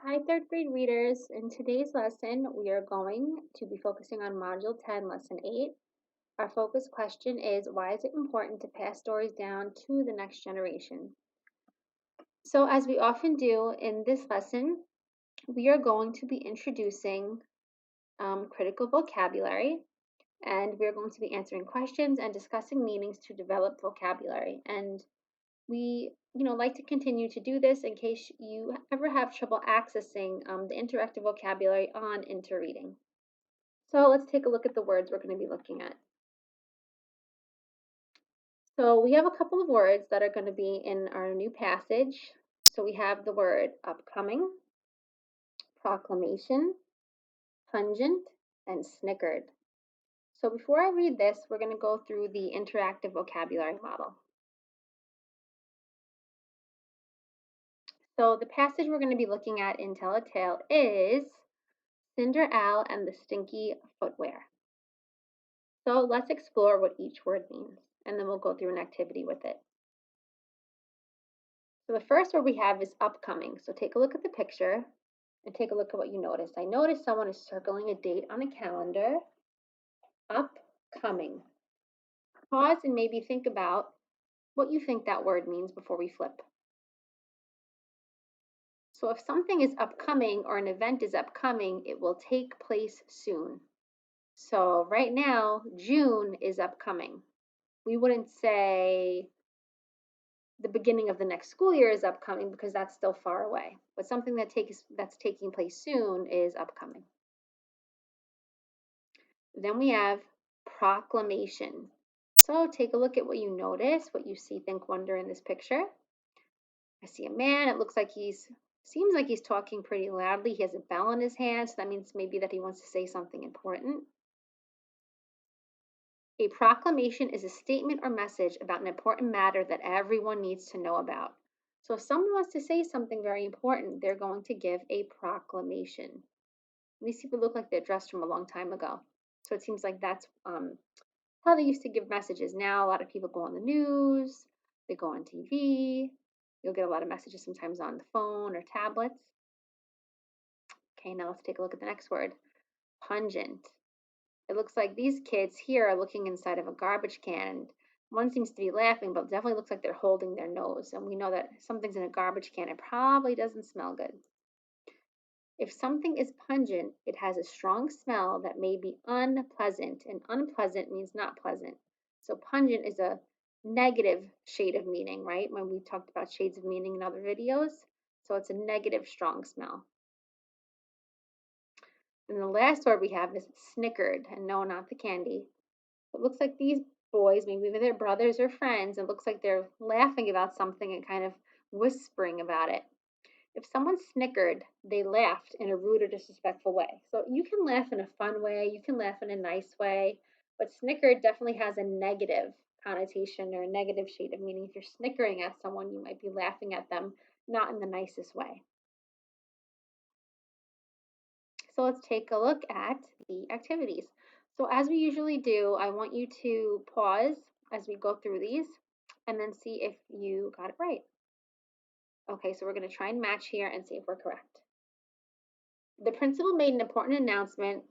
Hi, third grade readers. In today's lesson, we are going to be focusing on Module 10, Lesson 8. Our focus question is, why is it important to pass stories down to the next generation? So as we often do in this lesson, we are going to be introducing critical vocabulary, and we're going to be answering questions and discussing meanings to develop vocabulary. And we like to continue to do this in case you ever have trouble accessing the interactive vocabulary on InterReading. So let's take a look at the words we're going to be looking at. So we have a couple of words that are going to be in our new passage. So we have the word upcoming, proclamation, pungent, and snickered. So before I read this, we're going to go through the interactive vocabulary model. So the passage we're going to be looking at in Tell a Tale is Cinder Owl and the Stinky Footwear. So let's explore what each word means, and then we'll go through an activity with it. So the first word we have is upcoming. So take a look at the picture and take a look at what you notice. I notice someone is circling a date on a calendar. Upcoming. Pause and maybe think about what you think that word means before we flip. So if something is upcoming or an event is upcoming, it will take place soon. So right now, June is upcoming. We wouldn't say the beginning of the next school year is upcoming because that's still far away. But something that's taking place soon is upcoming. Then we have proclamation. So take a look at what you notice, what you see, think, wonder in this picture. I see a man. It looks like seems like he's talking pretty loudly. He has a bell in his hand, so that means maybe that he wants to say something important. A proclamation is a statement or message about an important matter that everyone needs to know about. So if someone wants to say something very important, they're going to give a proclamation. These people look like they're dressed from a long time ago. So it seems like that's how they used to give messages. Now a lot of people go on the news, they go on TV. You'll get a lot of messages sometimes on the phone or tablets. Okay, now let's take a look at the next word, pungent. It looks like these kids here are looking inside of a garbage can. One seems to be laughing, but definitely looks like they're holding their nose. And we know that if something's in a garbage can, it probably doesn't smell good. If something is pungent, it has a strong smell that may be unpleasant, and unpleasant means not pleasant. So pungent is a negative shade of meaning, right? When we talked about shades of meaning in other videos. So it's a negative, strong smell. And the last word we have is snickered, and no, not the candy. It looks like these boys, maybe they're brothers or friends, it looks like they're laughing about something and kind of whispering about it. If someone snickered, they laughed in a rude or disrespectful way. So you can laugh in a fun way, you can laugh in a nice way, but snickered definitely has a negative connotation or a negative shade of meaning. If you're snickering at someone, you might be laughing at them, not in the nicest way. So let's take a look at the activities. So as we usually do, I want you to pause as we go through these and then see if you got it right. Okay, so we're going to try and match here and see if we're correct. The principal made an important announcement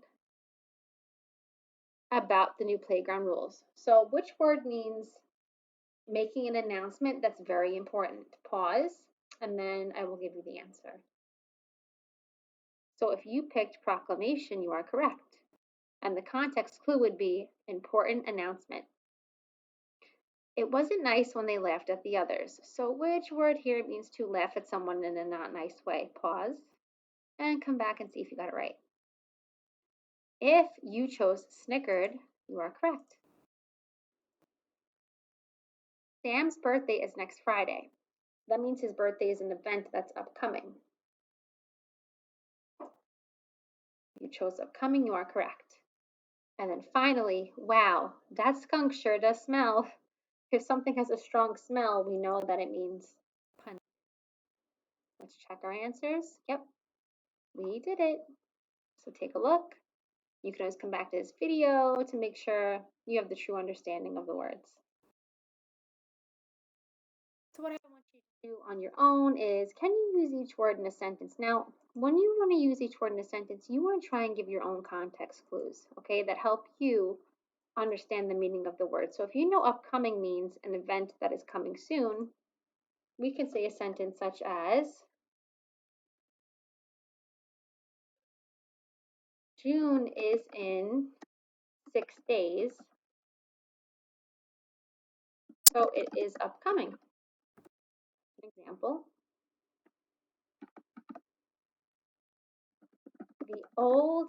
about the new playground rules. So which word means making an announcement that's very important? Pause, and then I will give you the answer. So if you picked proclamation, you are correct. And the context clue would be important announcement. It wasn't nice when they laughed at the others. So which word here means to laugh at someone in a not nice way? Pause and come back and see if you got it right. If you chose snickered, you are correct. Sam's birthday is next Friday. That means his birthday is an event that's upcoming. You chose upcoming, you are correct. And then finally, wow, that skunk sure does smell. If something has a strong smell, we know that it means pungent. Let's check our answers. Yep, we did it. So take a look. You can always come back to this video to make sure you have the true understanding of the words. So what I want you Do on your own is, can you use each word in a sentence? Now, when you want to use each word in a sentence, you want to try and give your own context clues, okay, that help you understand the meaning of the word. So if you know upcoming means an event that is coming soon, we can say a sentence such as, June is in 6 days, so it is upcoming. Example, the old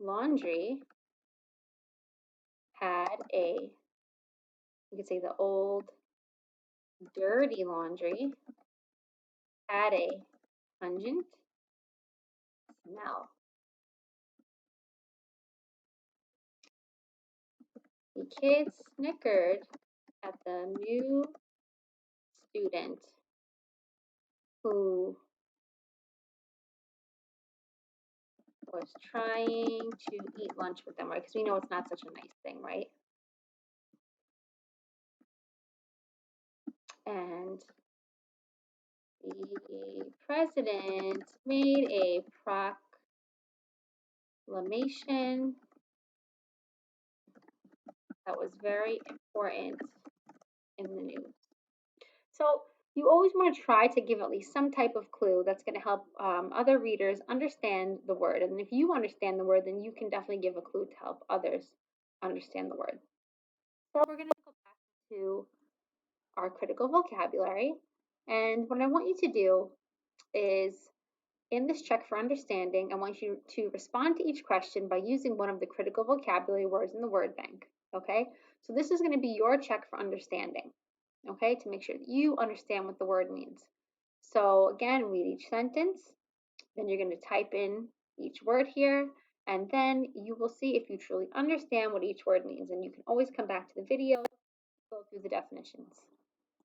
laundry had a, you could say the old dirty laundry had a pungent smell. The kids snickered at the new student who was trying to eat lunch with them, right? Because we know it's not such a nice thing, right? And the president made a proclamation that was very important in the news. So you always want to try to give at least some type of clue that's going to help other readers understand the word. And if you understand the word, then you can definitely give a clue to help others understand the word. So we're going to go back to our critical vocabulary. And what I want you to do is, in this check for understanding, I want you to respond to each question by using one of the critical vocabulary words in the word bank. Okay? So this is going to be your check for understanding. Okay? To make sure that you understand what the word means. So again, read each sentence. Then you're going to type in each word here. And then you will see if you truly understand what each word means. And you can always come back to the video, go through the definitions.